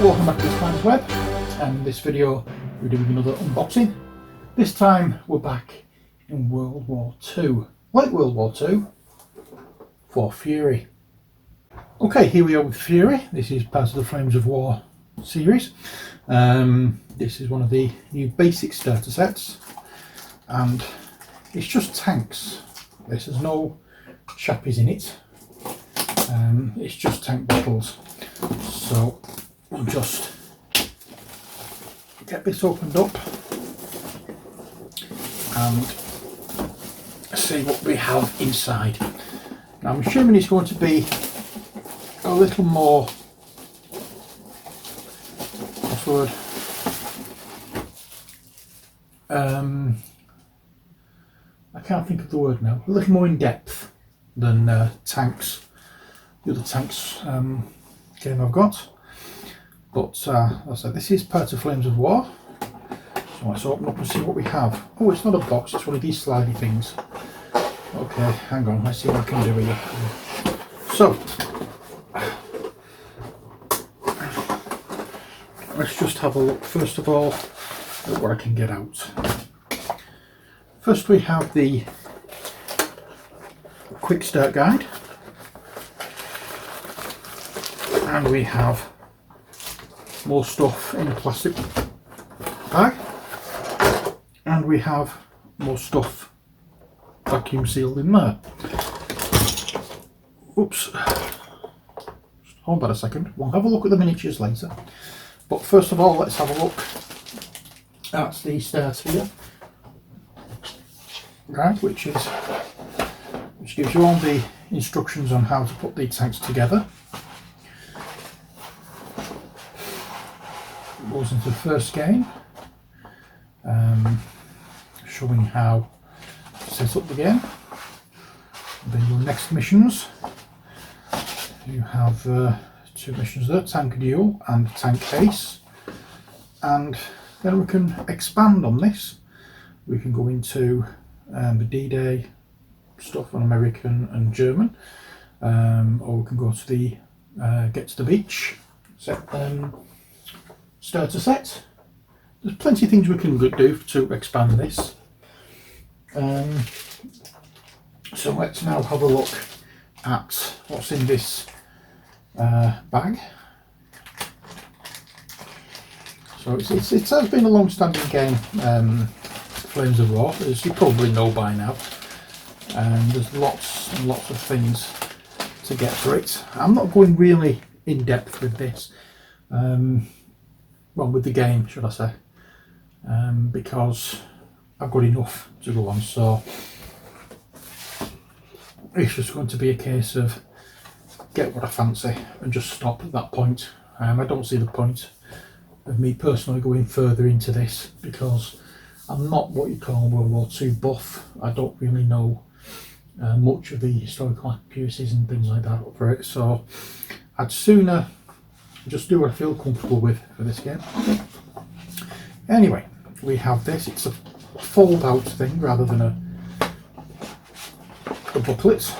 welcome back to this MacLeod, and in this video we're doing another unboxing. This time we're back in World War II, like World War II, for Fury. Okay, here we are with Fury. This is part of the Flames of War series. This is one of the new basic starter sets, and it's just tanks. This has no chappies in it. It's just tank battles. So we'll just get this opened up and see what we have inside. Now I'm assuming it's going to be a little more, what's the word? I can't think of the word now. A little more in depth than tanks. The other tanks game I've got. But as I said, this is part of Flames of War. So let's open up and see what we have. Oh, it's not a box, it's one of these slidey things. Okay, hang on, let's see what I can do here. So, let's just have a look first of all at what I can get out. First we have the quick start guide. And we have more stuff in a plastic bag, and we have more stuff vacuum sealed in there. Oops, hold on a second, we'll have a look at the miniatures later, but first of all let's have a look at the start here, right, which gives you all the instructions on how to put the tanks together. Goes into the first game, showing how to set up the game. And then your next missions, you have two missions there, Tank Duel and Tank Ace, and then we can expand on this. We can go into the D-Day stuff on American and German, or we can go to the Get to the Beach set. Starter set. There's plenty of things we can do to expand this. So let's now have a look at what's in this bag. So it has been a long-standing game, Flames of War, as you probably know by now. There's lots and lots of things to get for it. I'm not going really in depth with this. Well, with the game, should I say, because I've got enough to go on, so it's just going to be a case of get what I fancy and just stop at that point. I don't see the point of me personally going further into this because I'm not what you call World War II buff. I don't really know much of the historical accuracies and things like that for it, so I'd sooner just do what I feel comfortable with for this game. Anyway, we have this. It's a fold out thing rather than a booklet.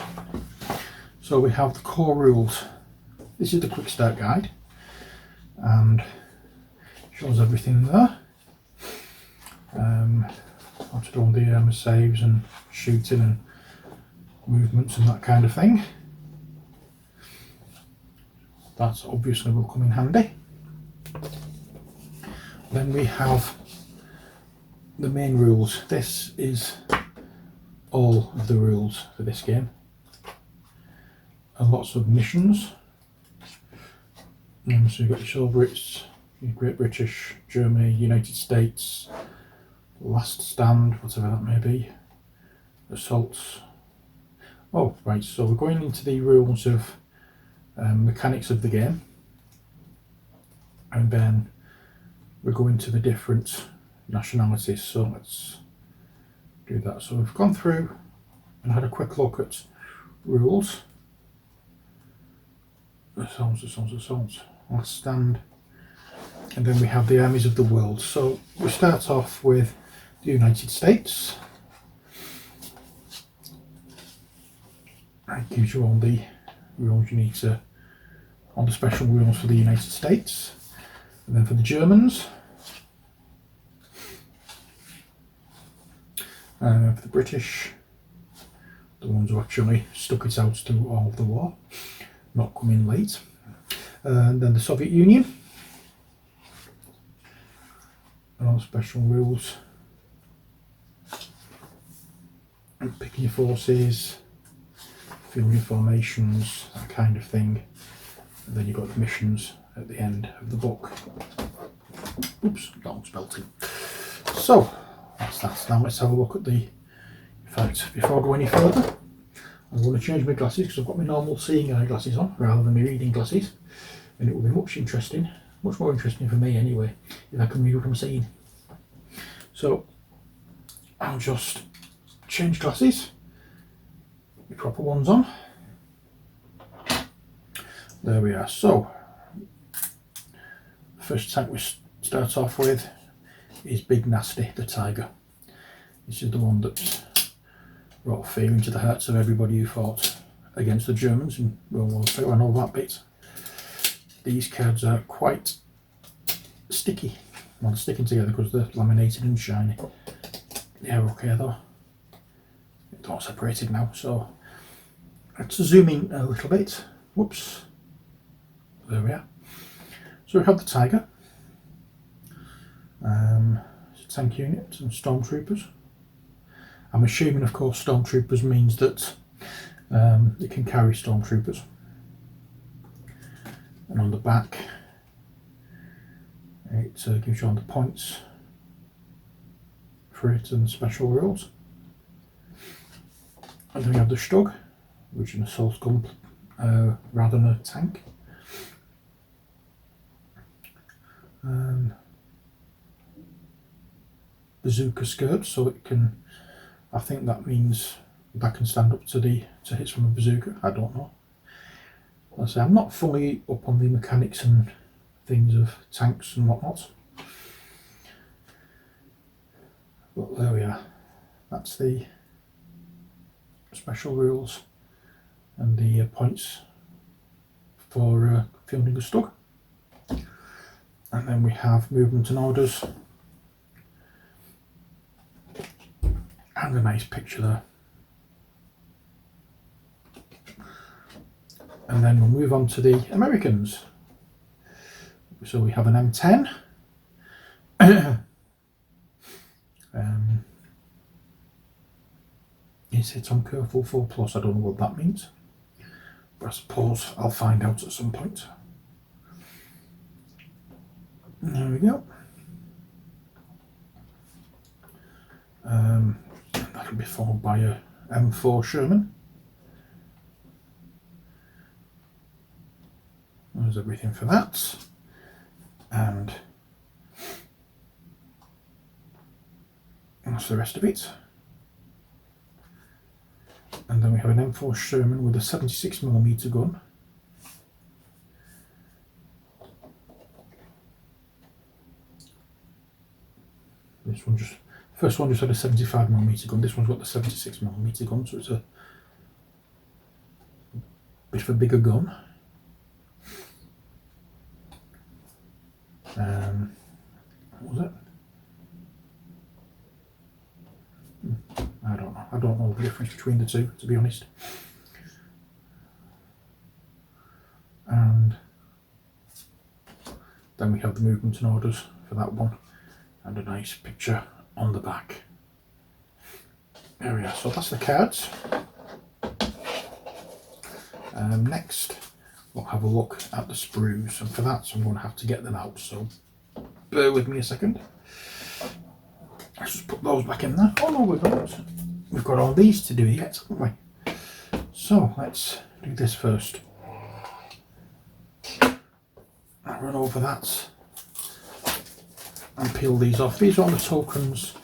So we have the core rules. This is the quick start guide and shows everything there. How to do all the saves and shooting and movements and that kind of thing. That obviously will come in handy. Then we have the main rules. This is all of the rules for this game. And lots of missions. So you've got your Soviets, your Great British, Germany, United States, Last Stand, whatever that may be, assaults. Oh, right, so we're going into the rules of mechanics of the game, and then we're going to the different nationalities, so let's do that. So we've gone through and had a quick look at rules. Assaults, Last Stand, and then we have the armies of the world. So we start off with the United States. It gives you all the rules you need to, all the special rules for the United States. And then for the Germans, for the British, the ones who actually stuck it out to all of the war, not coming late. And then the Soviet Union, and all special rules, and picking your forces, filling your formations, that kind of thing. And then you've got the missions at the end of the book. Oops, that one's belting. So that's that. Now let's have a look at the. In fact, before I go any further, I'm going to change my glasses because I've got my normal seeing eye glasses on rather than my reading glasses, and it will be much more interesting for me anyway, if I can read what I'm seeing. So I'll just change glasses, the proper ones on. There we are. So the first tank we start off with is Big Nasty, the Tiger. This is the one that's brought fear into the hearts of everybody who fought against the Germans in World War II and all that bit. These cards are quite sticky. Well, they're sticking together because they're laminated and shiny. They are okay though. It's all separated now, so let's zoom in a little bit. Whoops. There we are. So we have the Tiger. It's a tank unit and stormtroopers. I'm assuming, of course, stormtroopers means that it can carry stormtroopers. And on the back, it gives you all the points for it and special rules. And then we have the Stug, which is an assault gun rather than a tank. Bazooka skirt, so it can. I think that means that can stand up to hits from a bazooka. I don't know. Like I say, I'm not fully up on the mechanics and things of tanks and whatnot. But there we are. That's the special rules and the points for fielding a Stug. And then we have movement and orders. And a nice picture there. And then we'll move on to the Americans. So we have an M10. It's hit on careful 4+. I don't know what that means, but I suppose I'll find out at some point. There we go. That'll be followed by a M4 Sherman. There's everything for that. And that's the rest of it. And then we have an M4 Sherman with a 76mm gun. This one first one just had a 75mm gun, this one's got the 76mm gun, so it's a bit of a bigger gun. What was it? I don't know. I don't know the difference between the two, to be honest. And then we have the movement and orders for that one, and a nice picture on the back. There we are. So that's the cards. Next, we'll have a look at the sprues, and for that, I'm going to have to get them out. So bear with me a second. Let's just put those back in there. Oh no, we've got all these to do yet, haven't we? So let's do this first. I'll run over that and peel these off. These are all the tokens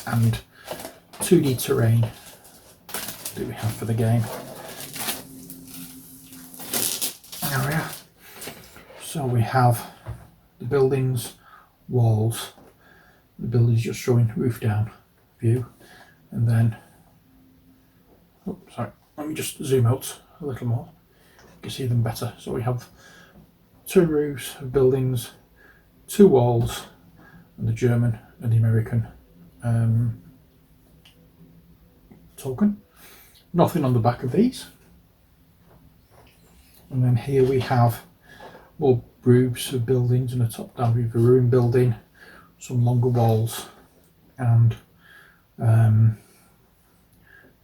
and 2D terrain that we have for the game. There we are. So we have the buildings, walls. The building's just showing roof down view, and then, oh sorry, let me just zoom out a little more. can see them better. So we have 2 roofs of buildings, 2 walls, and the German and the American token. Nothing on the back of these. And then here we have more roofs of buildings and a top-down view of a ruined building, some longer walls, and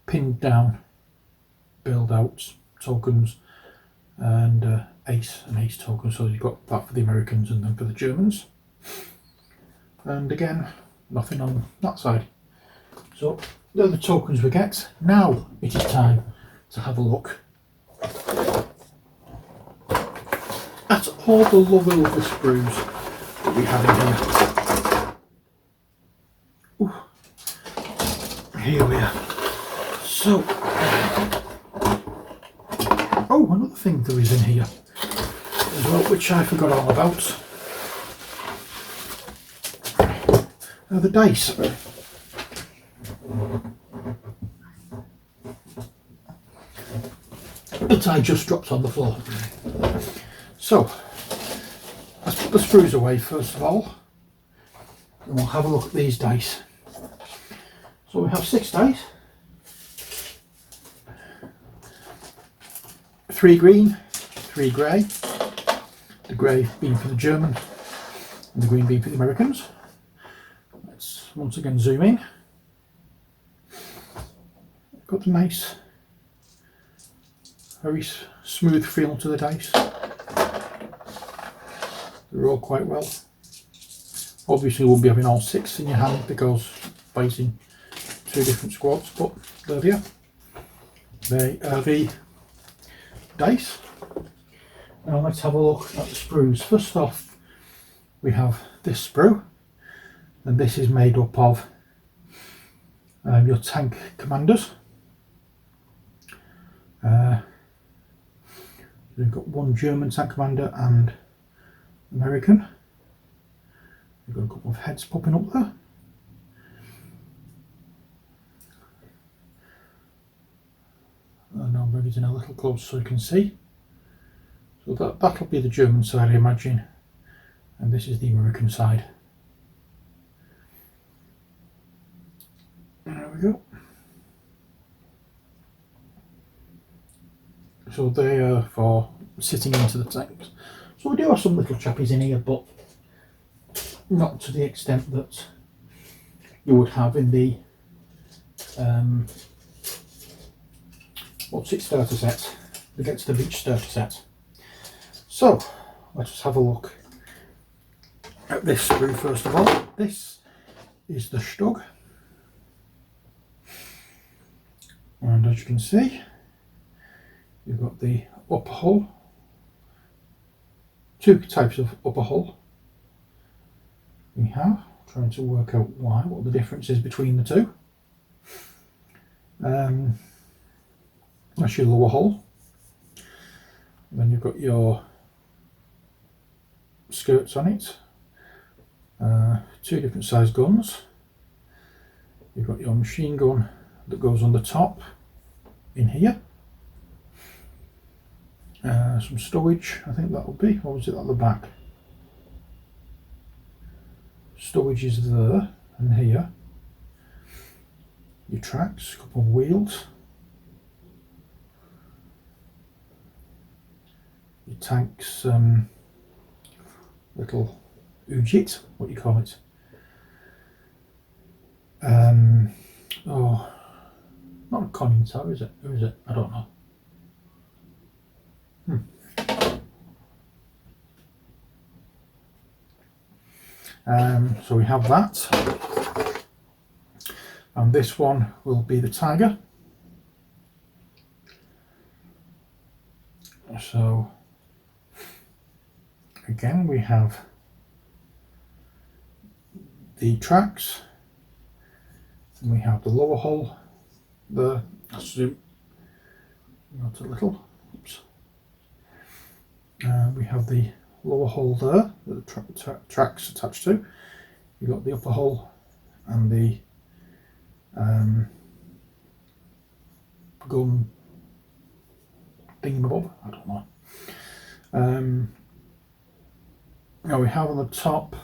pinned down build-outs tokens, and ace tokens. So you've got that for the Americans and then for the Germans. And again, nothing on that side. So they're the tokens we get. Now it is time to have a look at all the lovely, lovely sprues that we have in here. Ooh. Here we are. So, oh, another thing there is in here as well, which I forgot all about. The dice. That I just dropped on the floor. So, let's put the sprues away first of all, and we'll have a look at these dice. So we have 6 dice. 3 green, 3 grey. The grey being for the German, and the green being for the Americans. Let's once again zoom in. Got the nice, very smooth feel to the dice. They're all quite well. Obviously you won't be having all 6 in your hand because fighting 2 different squads, but there they are. They are the dice. Now let's have a look at the sprues. First off, we have this sprue, and this is made up of your tank commanders. We've got 1 German tank commander and American. We've got a couple of heads popping up there. And I'll bring it in a little closer so you can see. So that'll be the German side, I imagine, and this is the American side. There we go. So they are for sitting into the tanks. So we do have some little chappies in here, but not to the extent that you would have in the what's it, starter set, the Get to the Beach starter set. So let's just have a look at this sprue first of all. This is the Stug, and as you can see, you've got the upper hull, 2 types of upper hull we have. Trying to work out what the difference is between the 2. That's your lower hull. And then you've got your skirts on it, 2 different size guns. You've got your machine gun that goes on the top in here. Some stowage, I think that will be, or was it at the back? Stowage is there and here. Your tracks, a couple of wheels. Your tanks, little ujit, what you call it. Oh, not a conning tower, is it? Who is it? I don't know. So we have that, and this one will be the Tiger. So again we have the tracks, and we have the lower hull there. I'll zoom out a little. Oops. We have the lower hull there that the tracks attached to. You've got the upper hull and the gun thingamabob, I don't know. Now we have on the top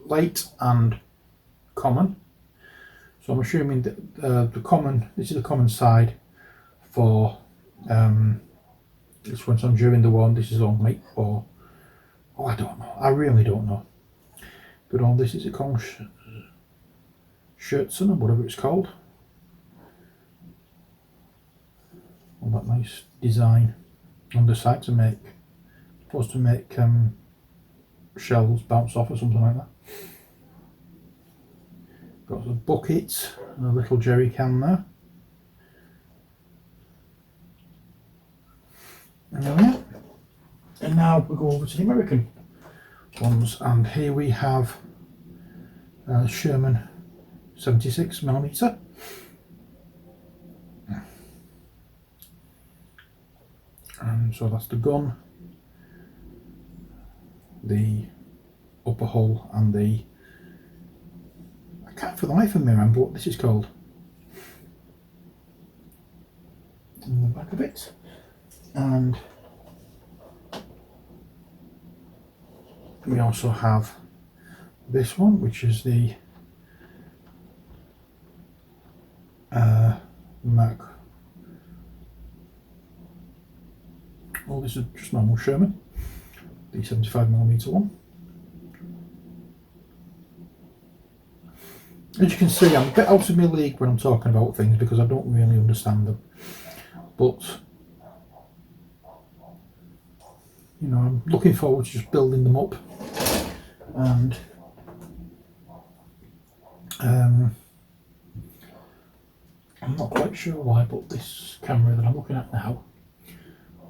late and common. So I'm assuming that the common, this is the common side for this one's on during the one, this is on late, or oh, I don't know, I really don't know. But all this is a common Shirtson or whatever it's called. All that nice design on the side to make, supposed to make shells bounce off or something like that. Got a bucket and a little jerry can there. And there we are. And now we go over to the American ones, and here we have Sherman 76mm. And so that's the gun, the upper hull, and the, I can't for the life of me remember what this is called. In the back of it. And we also have this one, which is the well, this is just normal Sherman, the 75mm one. As you can see, I'm a bit out of my league when I'm talking about things because I don't really understand them, but you know, I'm looking forward to just building them up. And I'm not quite sure why, but this camera that I'm looking at now,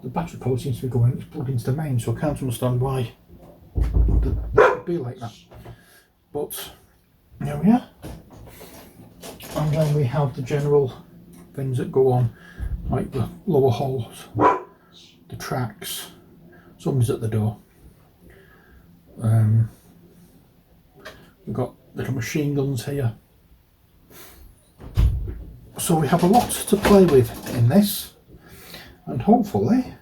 the battery port seems to be going, it's plugged into the main, so I can't understand why it would be like that. But there we are. And then we have the general things that go on, like the lower hulls, the tracks, somebody's at the door. We've got little machine guns here. So we have a lot to play with in this, and hopefully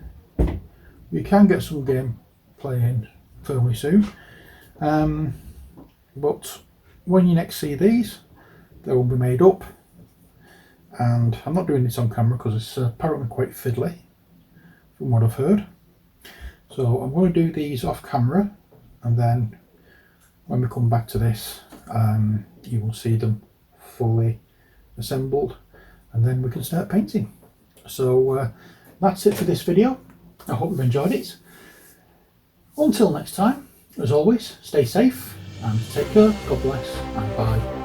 we can get some game playing fairly soon. But when you next see these, they will be made up, and I'm not doing this on camera because it's apparently quite fiddly from what I've heard. So I'm going to do these off camera, and then when we come back to this, you will see them fully assembled, and then we can start painting. So that's it for this video. I hope you've enjoyed it. Until next time, as always, stay safe and take care. God bless, and bye.